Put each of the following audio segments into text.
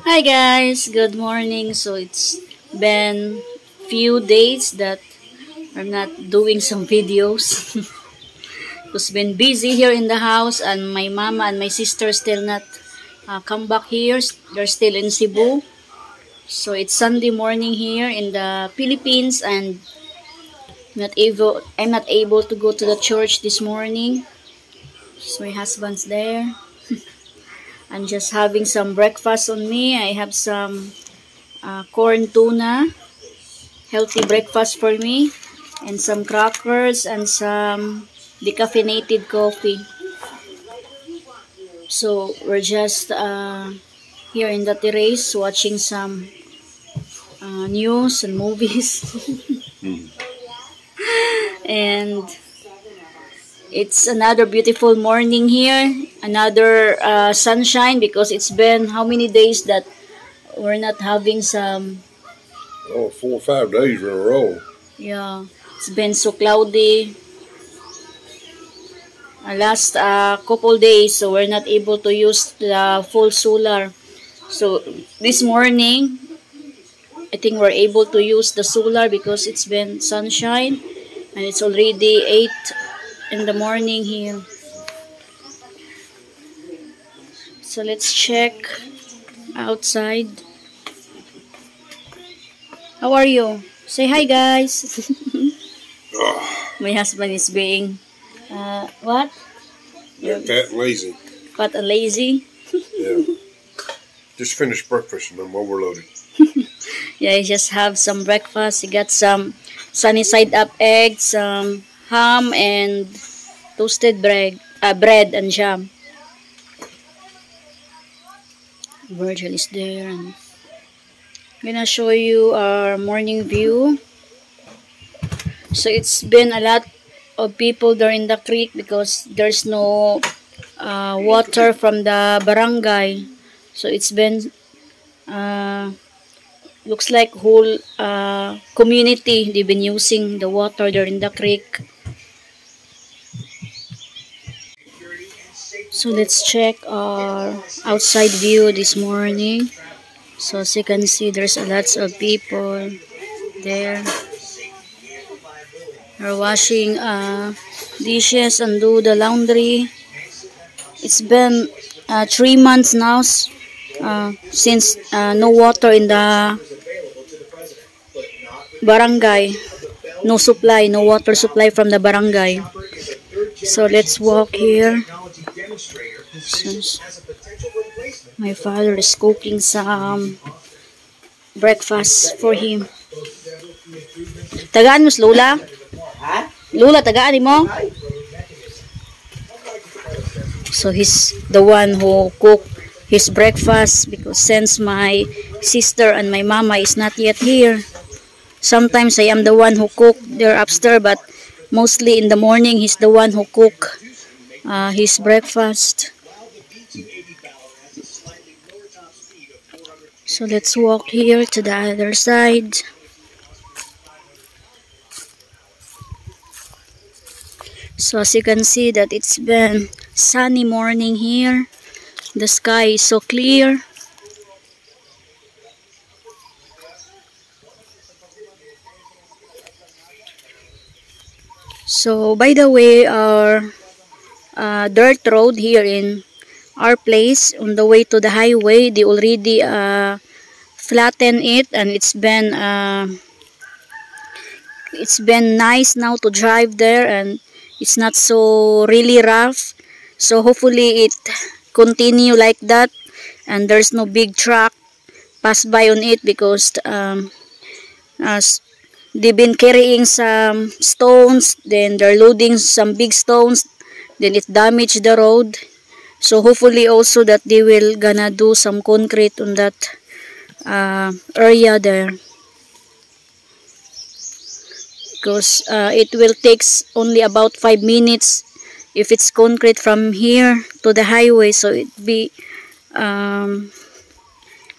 Hi guys, good morning. So it's been few days that I'm not doing some videos. It's been busy here in the house, and my mama and my sister still not come back here. They're still in Cebu. So it's Sunday morning here in the Philippines, and I'm not able to go to the church this morning. So my husband's there. I'm just having some breakfast on me. I have some corn tuna, healthy breakfast for me, and some crackers and some decaffeinated coffee. So we're just here in the terrace watching some news and movies. And it's another beautiful morning here, another sunshine, because it's been how many days that we're not having some 4 or 5 days in a row. Yeah, it's been so cloudy last couple days, so we're not able to use the full solar. So this morning, I think we're able to use the solar because it's been sunshine, and it's already 8 in the morning here. So let's check outside. How are you? Say hi, guys. My husband is being what? They're fat and lazy. Fat and lazy? Yeah. Just finished breakfast and I'm overloaded. Yeah, he just have some breakfast. He got some sunny side up eggs, some ham, and toasted bread and jam. Virgil is there. And I'm gonna show you our morning view. So it's been a lot of people there in the creek because there's no water from the barangay. So it's been looks like whole community, they've been using the water there in the creek. So let's check our outside view this morning. So as you can see, there's a lots of people there. They're washing dishes and do the laundry. It's been 3 months now since no water in the barangay. No supply, no water supply from the barangay. So let's walk here. Since my father is cooking some breakfast for him. Tagaan mo si Lola? Lola, tagaan mo? So he's the one who cooked his breakfast because since my sister and my mama is not yet here, sometimes I am the one who cook. They're upstairs, but mostly in the morning he's the one who cook his breakfast. So let's walk here to the other side. So as you can see that it's been sunny morning here. The sky is so clear. So by the way, our dirt road here in our place on the way to the highway, they already flatten it, and it's been nice now to drive there, and it's not so really rough. So hopefully it continue like that, and there's no big truck pass by on it because they've been carrying some stones, then they're loading some big stones, then it damaged the road. So hopefully also that they will gonna do some concrete on that area there, because it will take only about 5 minutes if it's concrete from here to the highway. So it be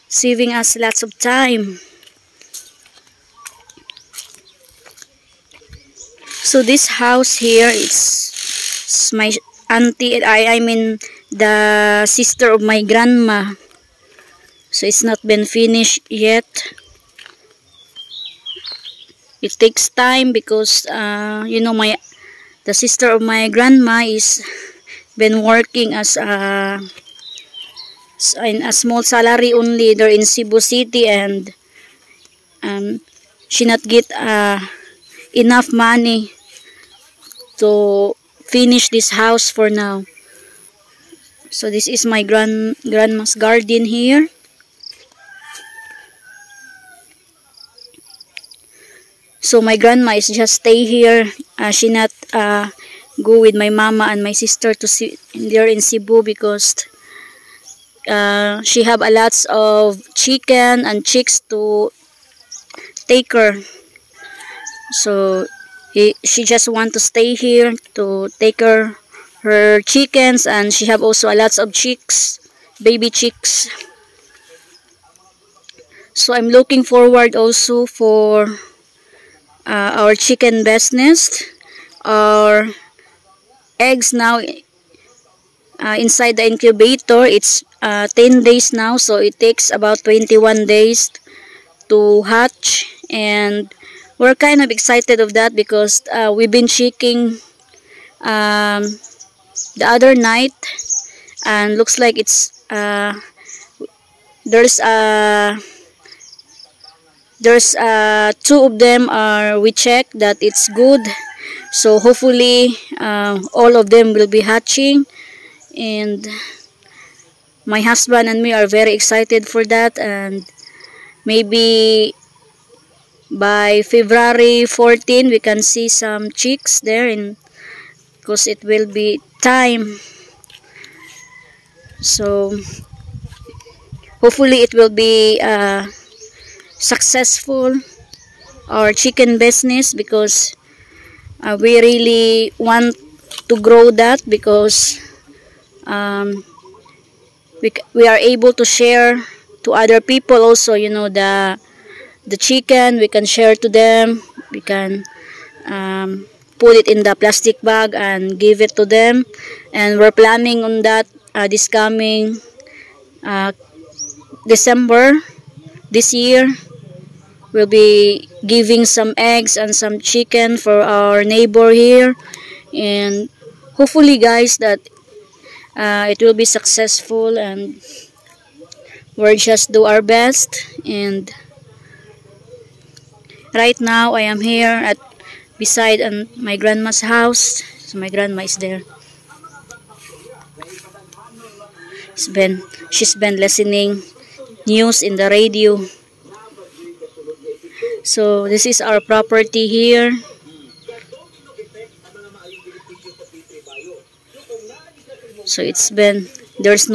saving us lots of time. So this house here, it's my auntie, I mean the sister of my grandma. So it's not been finished yet. It takes time because you know, the sister of my grandma is been working as in a small salary only there in Cebu City, and she not get enough money to finish this house for now. So this is my grandma's garden here. So my grandma is just stay here. She not go with my mama and my sister to see there in Cebu because she have a lots of chicken and chicks to take her. So she just want to stay here to take her chickens, and she have also a lots of chicks, baby chicks. So I'm looking forward also for our chicken business. Our eggs now inside the incubator, it's 10 days now, so it takes about 21 days to hatch, and we're kind of excited of that because we've been checking the other night, and looks like it's there's two of them are we checked that it's good, so hopefully all of them will be hatching, and my husband and me are very excited for that, and maybe by February 14 we can see some chicks there, in because it will be time. So hopefully it will be successful, our chicken business, because we really want to grow that, because we are able to share to other people also, you know, the chicken we can share to them. We can put it in the plastic bag and give it to them, and we're planning on that this coming December this year. We'll be giving some eggs and some chicken for our neighbor here, and hopefully guys that it will be successful, and we'll just do our best. And right now I am here at beside my grandma's house. So my grandma is there. She's been listening news in the radio. So this is our property here. So it's been, there's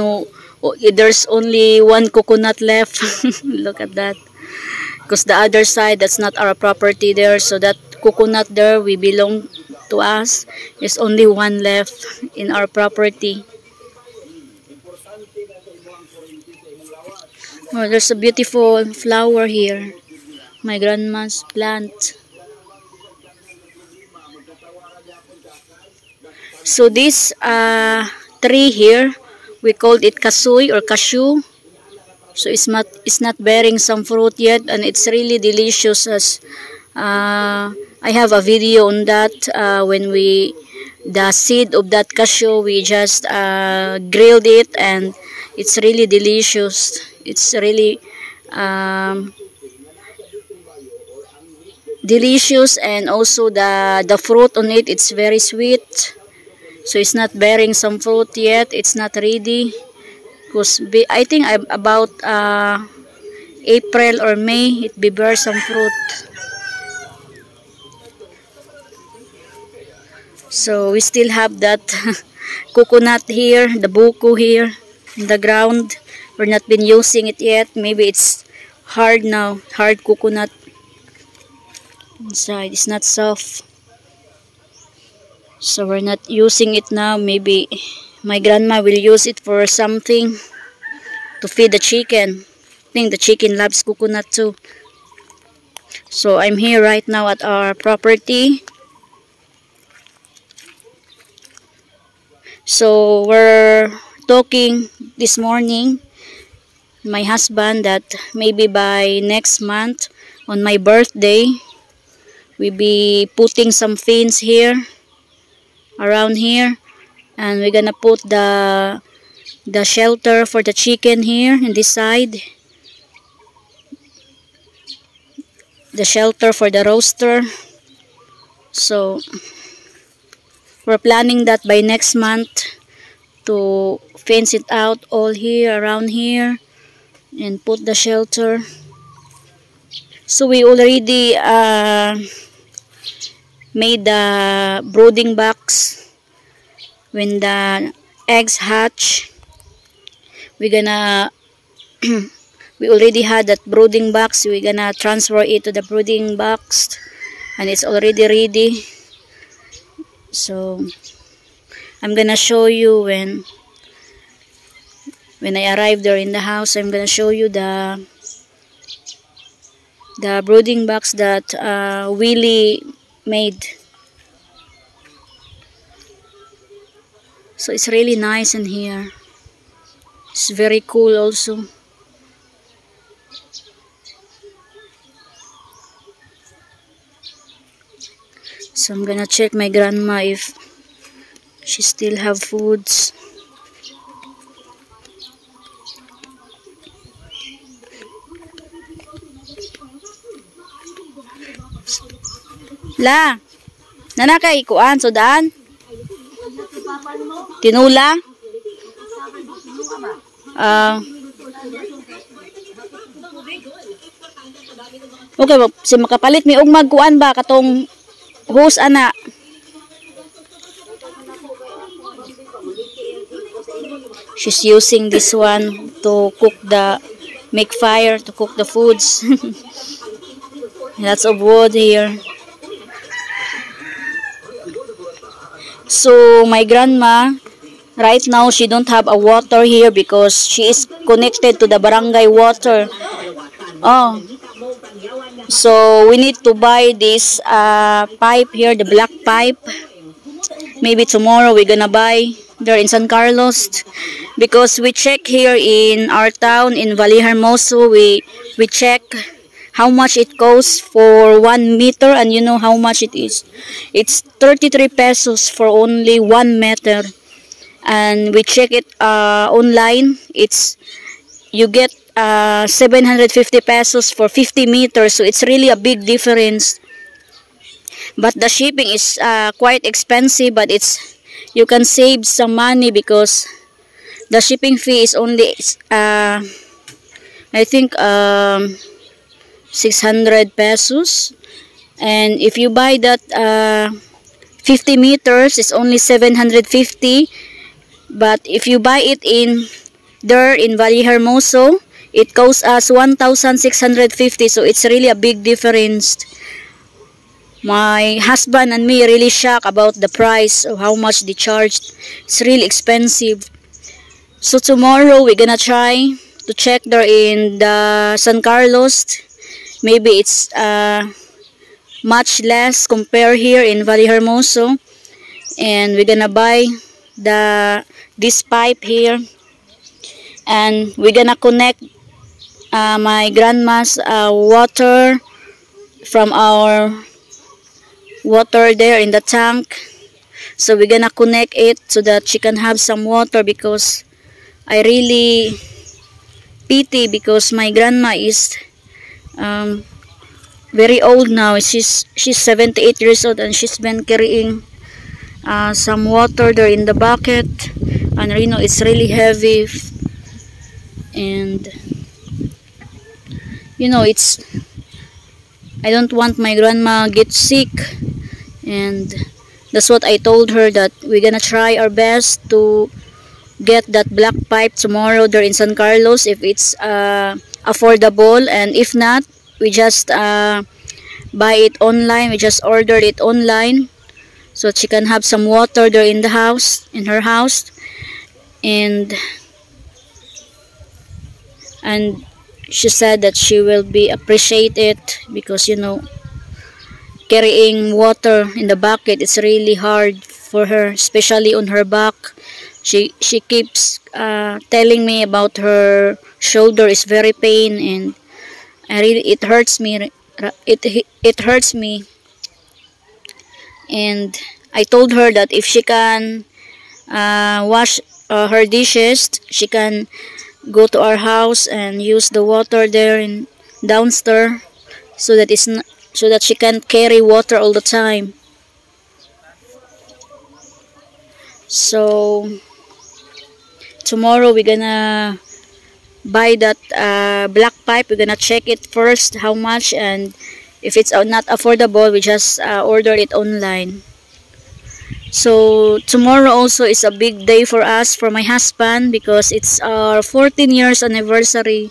only one coconut left. Look at that. Because the other side, that's not our property there. So that coconut there, we belong to us. There's only one left in our property. Oh, there's a beautiful flower here. My grandma's plant. So this tree here, we called it kasoy or cashew. So it's not bearing some fruit yet, and it's really delicious. As I have a video on that when the seed of that cashew, we just grilled it, and it's really delicious. It's really delicious, and also the fruit on it, it's very sweet. So it's not bearing some fruit yet. It's not ready. Because I think about April or May, it will bear some fruit. So we still have that coconut here, the buko here in the ground. We're not been using it yet. Maybe it's hard now, hard coconut inside. It's not soft. So we're not using it now. Maybe my grandma will use it for something to feed the chicken. I think the chicken loves coconut too. So I'm here right now at our property. So we're talking this morning. my husband that maybe by next month on my birthday we'll be putting some fins here around here, and we're gonna put the shelter for the chicken here in this side, the shelter for the rooster. So we're planning that by next month to fence it out all here around here and put the shelter. So we already made the brooding box. When the eggs hatch, we're gonna we already had that brooding box. We're gonna transfer it to the brooding box, and it's already ready. So I'm gonna show you when I arrive there in the house. I'm gonna show you the brooding box that Willie made. So it's really nice in here. It's very cool also. So I'm gonna check my grandma if she still have foods. La, nanakay kuan so daan? Tinula? Okay, si makapalit mi og magkuan ba katong hose ana. She's using this one to cook make fire to cook the foods. Lots of wood here. So my grandma, right now she don't have a water here because she is connected to the barangay water. Oh, so we need to buy this pipe here, the black pipe. Maybe tomorrow we're gonna buy there in San Carlos, because we check here in our town in Vallehermoso. We check how much it costs for 1 meter, and you know how much it is. It's 33 pesos for only 1 meter. And we check it online. You get 750 pesos for 50 meters, so it's really a big difference. But the shipping is quite expensive, but you can save some money because the shipping fee is only I think 600 pesos, and if you buy that 50 meters it's only 750. But if you buy it in Vallehermoso, it costs us 1,650, so it's really a big difference. My husband and me really shocked about the price of how much they charged. It's really expensive. So tomorrow we're gonna try to check there in the San Carlos. Maybe it's much less compared here in Vallehermoso, and we're gonna buy this pipe here, and we're gonna connect my grandma's water from our water there in the tank. So we're gonna connect it so that she can have some water, because I really pity because my grandma is very old now. She's 78 years old, and she's been carrying some water there in the bucket, and you know it's really heavy, and you know I don't want my grandma get sick, and that's what I told her, that we're gonna try our best to get that black pipe tomorrow there in San Carlos if it's affordable, and if not, we just buy it online. We just ordered it online so she can have some water there in her house, and she said that she will be appreciate it, because you know carrying water in the bucket, it's really hard for her, especially on her back. She keeps telling me about her shoulder is very pain, and it hurts me. It hurts me, and I told her that if she can wash her dishes, she can go to our house and use the water there in downstairs, so that so that she can carry water all the time. So tomorrow we're gonna buy that black pipe. We're gonna check it first how much, and if it's not affordable, we just order it online. So tomorrow also is a big day for us, for my husband, because it's our 14 years anniversary.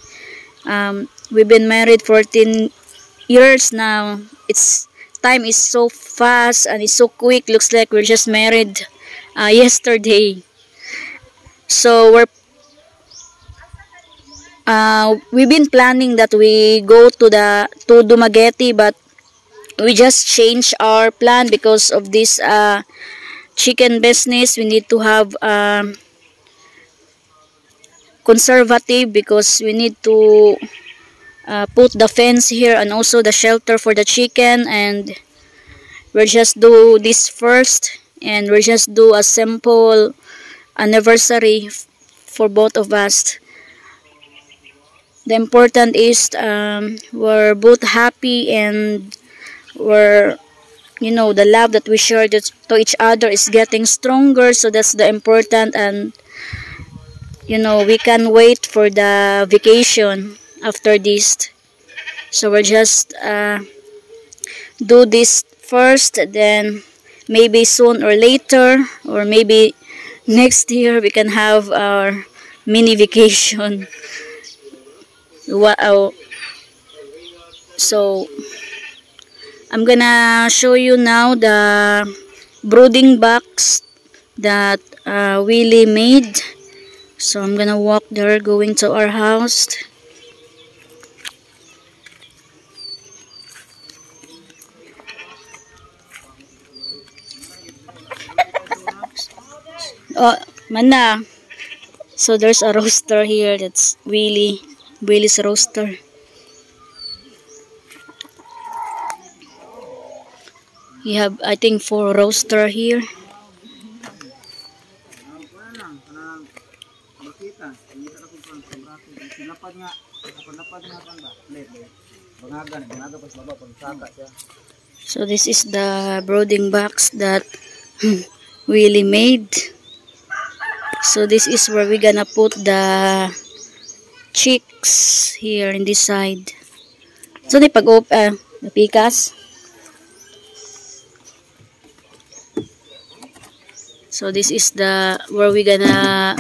We've been married 14 years now. It's time is so fast and it's so quick. Looks like we're just married yesterday. So we've been planning that we go to Dumaguete, but we just changed our plan because of this chicken business. We need to have conservative, because we need to put the fence here and also the shelter for the chicken, and we'll just do this first, and we'll just do a simple anniversary for both of us. The important is we're both happy, and we're, the love that we share to each other is getting stronger. So that's the important, and we can wait for the vacation after this. So we'll just do this first, then maybe soon or later, or maybe next year, we can have our mini vacation. Wow. So I'm gonna show you now the brooding box that Willie made. So I'm gonna walk there, going to our house. Oh, mana. So there's a roaster here. That's Willie's roaster. We have, I think, 4 roaster here. So this is the brooding box that Willie made. So this is where we're gonna put the chicks, here in this side. So di the pikas. So this is where we're gonna,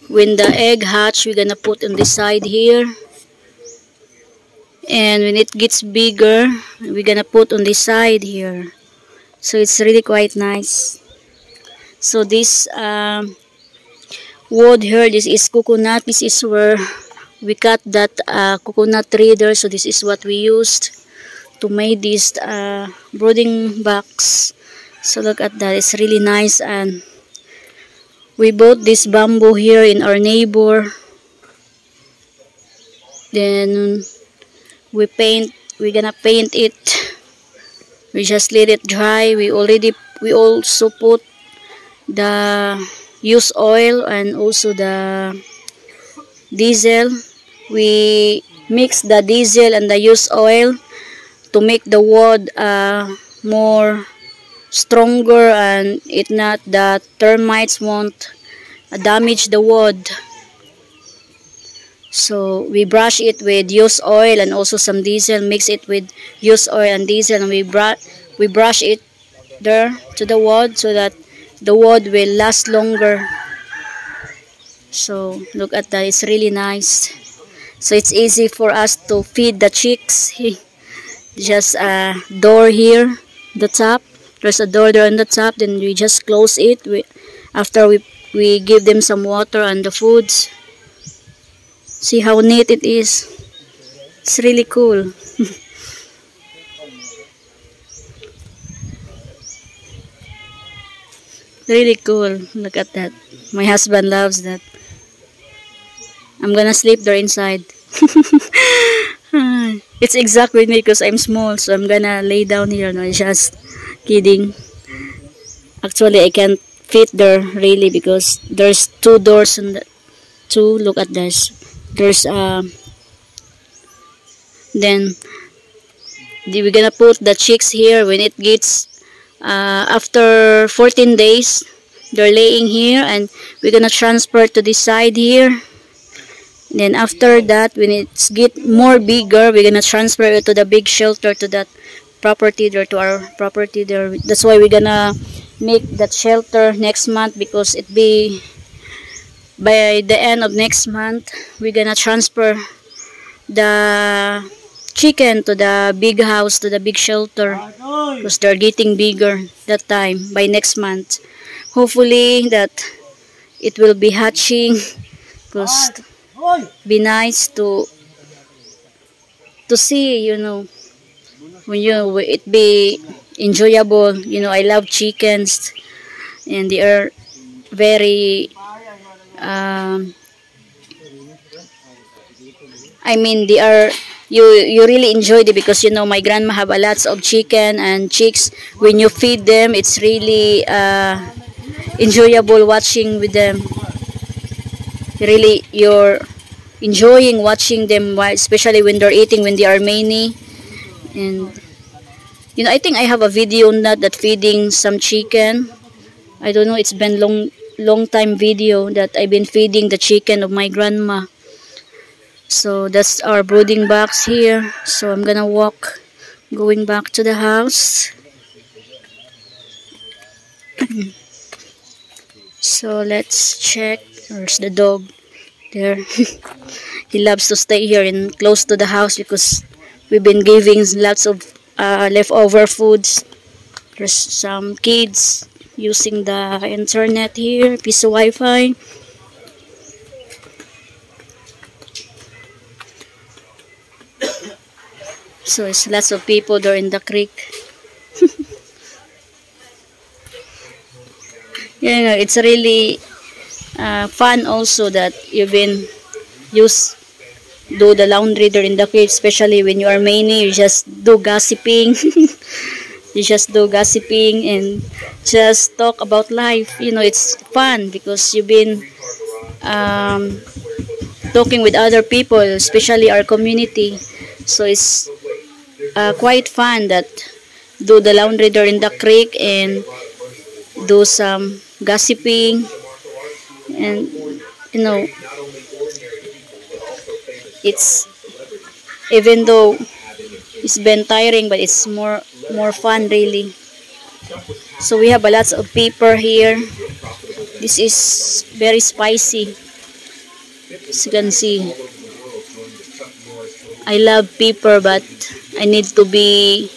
when the egg hatch, we're gonna put on this side here. And when it gets bigger, we're gonna put on this side here. So it's really quite nice. So this wood here, this is coconut. This is where we cut that coconut tree there. So this is what we used to make this brooding box. So look at that, it's really nice. And we bought this bamboo here in our neighbor. Then we're gonna paint it. We just let it dry. We also put the used oil and also the diesel. We mix the diesel and the used oil to make the wood more stronger, and the termites won't damage the wood. So we brush it with used oil and also some diesel. Mix it with used oil and diesel, and we brush it there to the wood so that the wood will last longer. So look at that, it's really nice. So it's easy for us to feed the chicks. Just a door here, the top. There's a door there on the top. Then we just close it. After we give them some water and the foods. See how neat it is. It's really cool. Really cool. Look at that. My husband loves that. I'm gonna sleep there inside. It's exact with me because I'm small, so I'm gonna lay down here. No, just kidding. Actually, I can't fit there really because there's two doors and two. Look at this. There's then we're gonna put the chicks here when it gets after 14 days. They're laying here, and we're gonna transfer to this side here. Then after that, when it's get more bigger, we're gonna transfer it to the big shelter, to that property there, to our property there. That's why we're gonna make that shelter next month, because it be by the end of next month we're gonna transfer the chicken to the big house, to the big shelter, because they're getting bigger that time by next month. Hopefully that it will be hatching, because be nice to see, you know, when it be enjoyable. You know, I love chickens, and they are very I mean, they are, you really enjoy it, because you know my grandma have a lots of chicken and chicks. When you feed them, it's really enjoyable watching with them. Really, you're enjoying watching them, especially when they're eating, when they are many. And you know, I think I have a video on that feeding some chicken. I don't know, it's been long time video that I've been feeding the chicken of my grandma. So that's our brooding box here. So I'm gonna walk going back to the house. So let's check. There's the dog there. He loves to stay here and close to the house, because we've been giving lots of leftover foods. There's some kids using the internet here, piece of Wi-Fi. So it's lots of people there in the creek. You know, it's really fun also that you've been do the laundry there in the creek, especially when you are many. You just do gossiping. You just do gossiping and just talk about life. You know, it's fun because you've been talking with other people, especially our community. So it's quite fun that do the laundry there in the creek and do some gossiping. And you know, it's, even though it's been tiring, but it's more fun really. So we have a lot of pepper here. This is very spicy, as you can see. I love pepper, but I need to be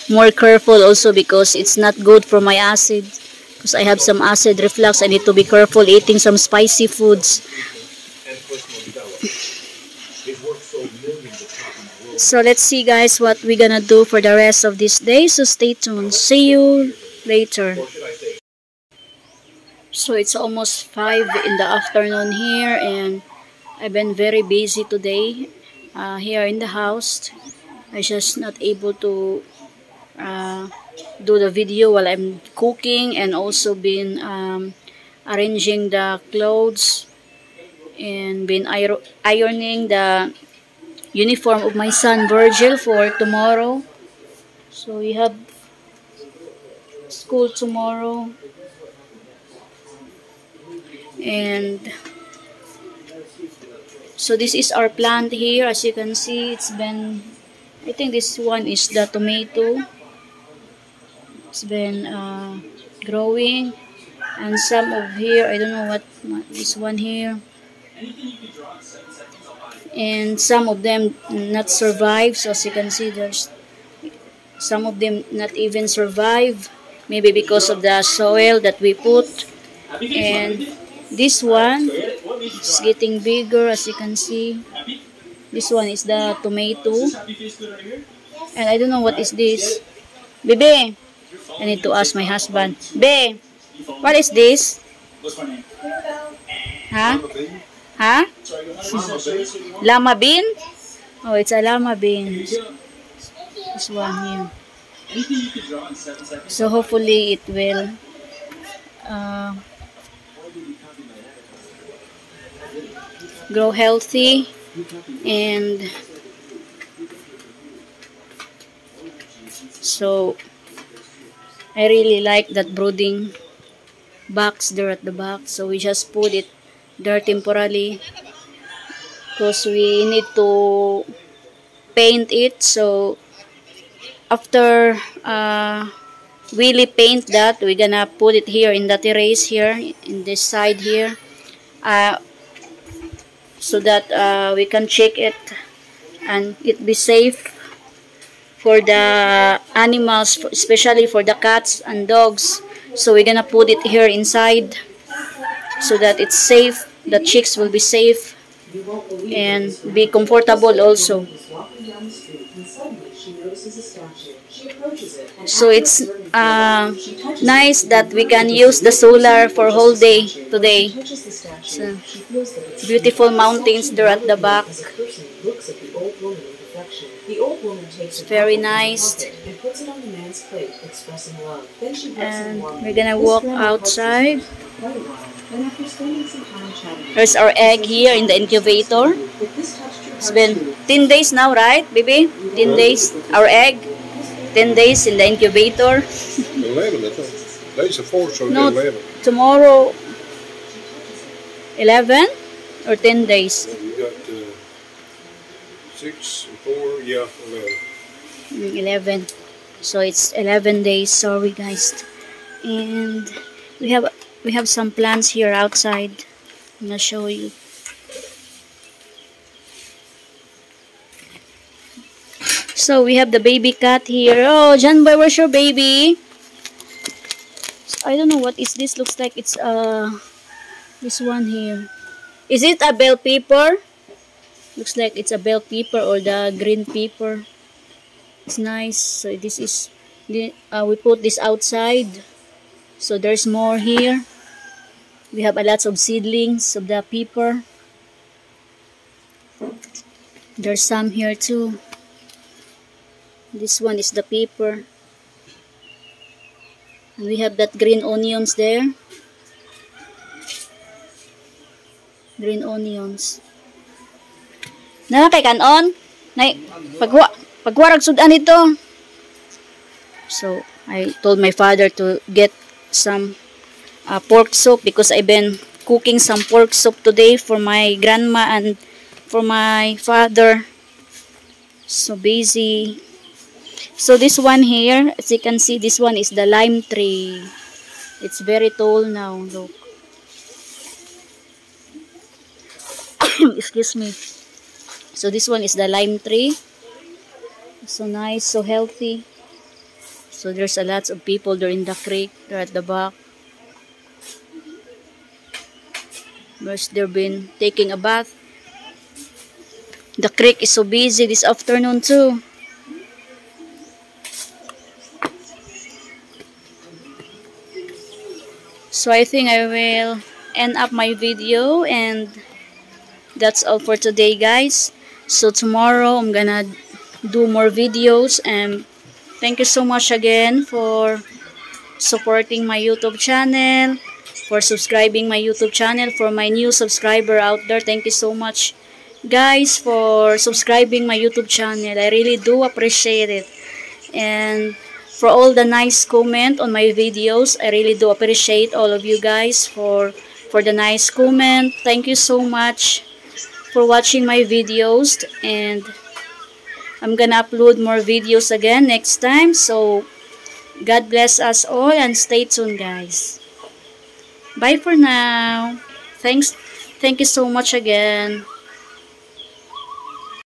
more careful also, because it's not good for my acid. Because I have some acid reflux, I need to be careful eating some spicy foods. So let's see guys what we're gonna do for the rest of this day. So stay tuned. See you later. So it's almost 5 in the afternoon here, and I've been very busy today here in the house. I just not able to do the video while I'm cooking, and also been arranging the clothes and been ironing the uniform of my son Virgil for tomorrow. So we have school tomorrow, and so this is our plant here. As you can see, it's been, I think this one is the tomato. It's been growing, and some of here, I don't know what this one here, and some of them not survive. So as you can see, there's some of them not even survive, maybe because of the soil that we put. And this one is getting bigger, as you can see. This one is the tomato, and I don't know what is this. Bebe, I need to ask my husband. Be, what is this? Huh? Huh? Lama bean? Oh, it's a lama bean. This one here. So hopefully it will grow healthy, and so I really like that brooding box there at the back. So we just put it there temporarily because we need to paint it. So after really paint that, we're gonna put it here in the terrace here in this side here, so that we can check it and it be safe for the animals, especially for the cats and dogs. So we're gonna put it here inside so that it's safe, the chicks will be safe and be comfortable also. So it's nice that we can use the solar for whole day today. So, beautiful mountains there at the back. It's very nice. And we're gonna walk outside. There's our egg here in the incubator. It's been 10 days now, right, baby? 10 days. Our egg. 10 days in the incubator. 11, I think. Today's the 4th, so No, 11. tomorrow 11 or 10 days. You got 6 and 4, yeah, 11. 11. So it's 11 days. Sorry, guys. And we have some plants here outside. I'm gonna show you. So we have the baby cat here. Oh, John Boy, where's your baby? So, I don't know what is this. Looks like it's this one here. Is it a bell pepper? Looks like it's a bell pepper or the green pepper. It's nice. So this is we put this outside. So there's more here. We have a lots of seedlings of the pepper. There's some here too. This one is the pepper. And we have that green onions there. Green onions. Na kay kanon. Nay pagwarag sudan ito. So I told my father to get some pork soup because I've been cooking some pork soup today for my grandma and for my father. So busy. So this one here, as you can see, this one is the lime tree. It's very tall now, look. Excuse me. So this one is the lime tree. So nice, so healthy. So there's a lot of people there in the creek, there at the back. They've been taking a bath. The creek is so busy this afternoon too. So I think I will end up my video, and that's all for today, guys. So tomorrow I'm gonna do more videos, and thank you so much again for supporting my YouTube channel, for subscribing my YouTube channel. For my new subscriber out there, thank you so much, guys, for subscribing my YouTube channel. I really do appreciate it. And for all the nice comment on my videos, I really do appreciate all of you guys for the nice comment. Thank you so much for watching my videos, and I'm gonna upload more videos again next time. So God bless us all, and stay tuned, guys. Bye for now. Thank you so much again.